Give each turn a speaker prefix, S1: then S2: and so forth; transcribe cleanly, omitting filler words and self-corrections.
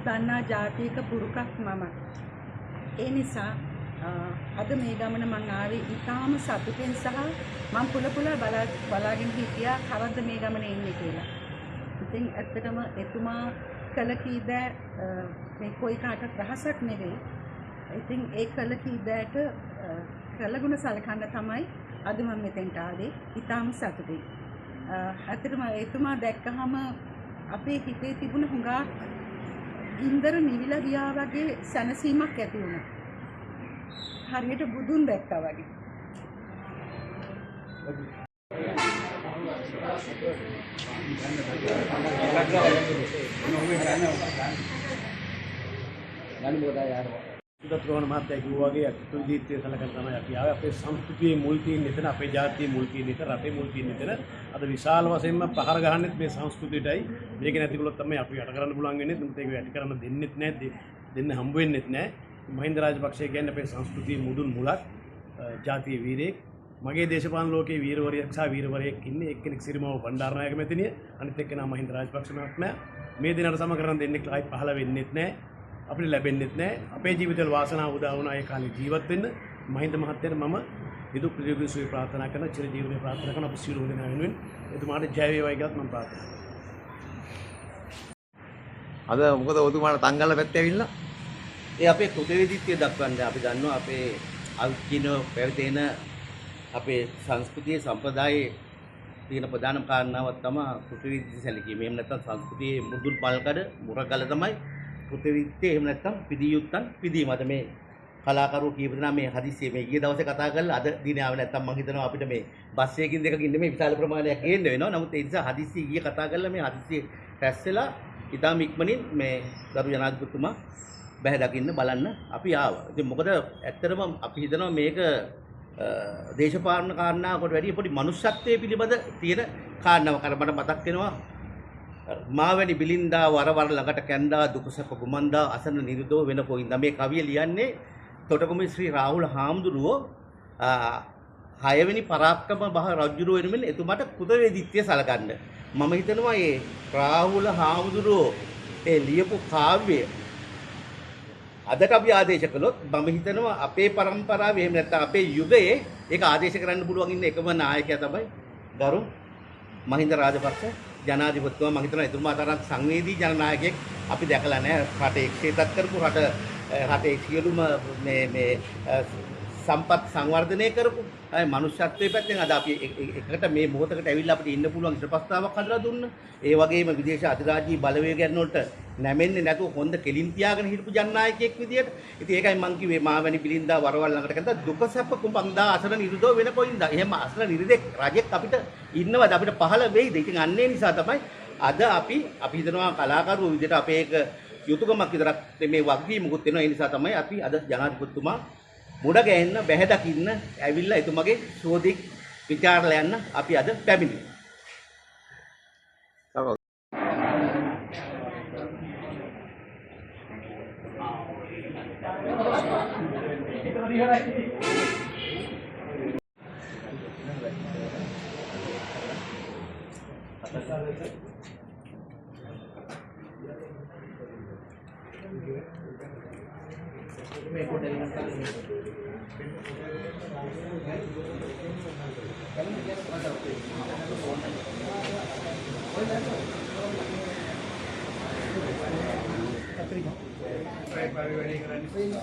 S1: දන්නා ජාතික පුරුකක් මම. ඒ නිසා අද මේ ගමන මං ආවේ ඉතාම සතුටින් සහ මං පුල බලාගෙන හිටියා කවද්ද මේ ගමන එන්නේ කියලා. ඉතින් ඇත්තටම එතුමා කළ කීදෑ මේ කොයි කාටවත් රහසක් නෙවෙයි. ඉතින් ඒ කළ කීදෑට කළගුණ සලකන්න තමයි අද මම මෙතෙන්ට ආවේ. ඉතාම සතුටින්. ඇත්තටම එතුමා දැක්කහම අපේ හිතේ තිබුණ හුඟා ගින්දර නිවිලා ගියා වගේ සැනසීමක් ඇති වුණා. හරියට බුදුන් දැක්කා වගේ.
S2: දත්‍රෝණ මහත්තයා කිව්වා වගේ අතුරු ජීවිතය සලකන තමයි අපි ආවේ. අපේ සංස්කෘතියේ මුල් තියෙන එතන, අපේ ජාතියේ මුල් තියෙන එතන, රටේ මුල් තියෙන එතන. අද විශාල වශයෙන්ම පහර ගහන්නෙත් මේ සංස්කෘතියටයි. මේක නැතිකොලොත් තමයි අපි යට කරන්න පුළුවන් වෙන්නේ. නමුත් ඒක යටි කරන්න දෙන්නෙත් නැහැ. දෙන්න හම්බ වෙන්නෙත් නැහැ. මහින්ද රාජපක්ෂ කියන්නේ අපේ සංස්කෘතියේ මුදුන් මුලක්. ජාතිය වීරයෙක්. මගේ දේශපාලන ලෝකයේ වීරවරියක් සහ වීරවරයෙක් ඉන්නේ. එක්කෙනෙක් සිරිමාව බණ්ඩාරනායක මැතිණිය. අනිත් එක්කෙනා මහින්ද රාජපක්ෂ මහත්මයා. මේ දෙන්නට සම කරන් දෙන්නෙක් ආයි පහළ වෙන්නෙත් නැහැ. අපිට ලැබෙන්නෙත් නැහැ. අපේ ජීවිතවල වාසනාව උදා වුණා ඒ කාලේ ජීවත් වෙන්න. මහින්ද මහත්තයාට මම විදුක් ප්‍රතියෝගී සුවය ප්‍රාර්ථනා කරන චිර ජීවනයේ ප්‍රාර්ථනා කරන අප සියලුම දෙනා වෙනුවෙන් එතුමාට ජය වේවායි කියලාත් මම ප්‍රාර්ථනා කරනවා.
S3: අද මොකද ඔතුමාට තංගල්ල පැත්තේ ඇවිල්ලා
S4: ඒ අපේ කෘතවේදීත්වය දක්වන්නේ අපි දන්නවා අපේ අවිචින පැවතෙන අපේ සංස්කෘතියේ සම්ප්‍රදායේ තියෙන ප්‍රධානම කාරණාවක් තමයි කෘතවේදීත්වය සැලකීම. එහෙම නැත්නම් සංස්කෘතියේ මුදුන් පල්කඩ මුරගල තමයි කෘතවේදීත්වය. එහෙම නැත්නම් පිදියුත්තන් පිදීම. අද මේ කලාකරුවෝ කීප දෙනා මේ හදිස්සියේ මේ ඊයේ දවසේ කතා කරලා අද දිනේ ආව නැත්නම් මම හිතනවා අපිට මේ බස් එකකින් දෙකකින් නෙමෙයි විශාල ප්‍රමාණයක් ගේන්න වෙනවා. නමුත් ඒ නිසා හදිස්සියේ ඊයේ කතා කරලා මේ හදිස්සියේ රැස් වෙලා ඉතාම ඉක්මනින් මේ ගරු ජනාධිපතිතුමා බැහැ දකින්න බලන්න අපි ආවා. ඉතින් මොකද ඇත්තටම අපි හිතනවා මේක දේශපාලන කාරණාවකට වැඩිය පොඩි මනුෂ්‍යත්වයේ පිළිබඳ තියෙන කාරණාවක්. අර මට මතක් වෙනවා මාවැනි බිලින්දා වරවර ළඟට කැන්දා දුකසප ගුමන්දා අසන නිරුදෝ වෙන කොයින්ද. මේ කවිය ලියන්නේ තොටගොමේ ශ්‍රී රාහුල හාමුදුරුවෝ 6 වෙනි පරාක්‍රම බහ රජුරුව වෙනුවෙන් එතුමාට කෘතවේදීත්වය සලකන්න. මම හිතනවා මේ රාහුල හාමුදුරුවෝ ඒ ලියපු කාව්‍ය අදට අපි ආදේශ කළොත් මම හිතනවා අපේ પરම්පරාවේ එහෙම නැත්නම් අපේ යුගයේ ඒක ආදේශ කරන්න පුළුවන් ඉන්න එකම නායකයා තමයි ගරු මහින්ද රාජපක්ෂ ජනාධිපතිතුමා. මම හිතනවා එතුමා තරම් සංවේදී ජනනායකයෙක් අපි දැකලා නැහැ. රටේ ක්ෂේත්‍රත් කරපු රටේ සියලුම මේ සම්පත් සංවර්ධනය කරපු අය මනුෂ්‍යත්වයේ පැත්තෙන් අද අපි එකට මේ මොහොතකට ඇවිල්ලා අපිට ඉන්න පුළුවන් ඉෂ්ටපස්තාවක් හදලා දුන්න. ඒ වගේම විදේශ අධිරාජ්‍යී බලවේගයන් වලට නැමෙන්නේ නැතුව හොඳ කෙලින් තියාගෙන හිටපු ජනනායකයෙක් විදියට. ඉතින් ඒකයි මම කිව්වේ මාවැනි බිලින්දා වරවල් ළඟට කන්ද දුකසප්ප කුඹන්දා අසන නිරුදෝ වෙන කොයින්ද. එහෙම අසන නිරුදෙක් රජෙක් අපිට ඉන්නවද අපිට පහළ වෙයිද? ඉතින් අන්නේ නිසා තමයි අද අපි හිතනවා කලාකරුවෝ විදියට අපේ එක යුතුයකමක් විතරක් මේ වගකීමකුත් වෙනවා. ඒ නිසා තමයි අපි අද ජනාධිපතිතුමා මුඩ ගැහෙන්න බැහැ දකින්න ඇවිල්ලා එතුමගේ සෝදික් විචාරලා යන්න අපි අද පැමිණියා. මේ කොටේ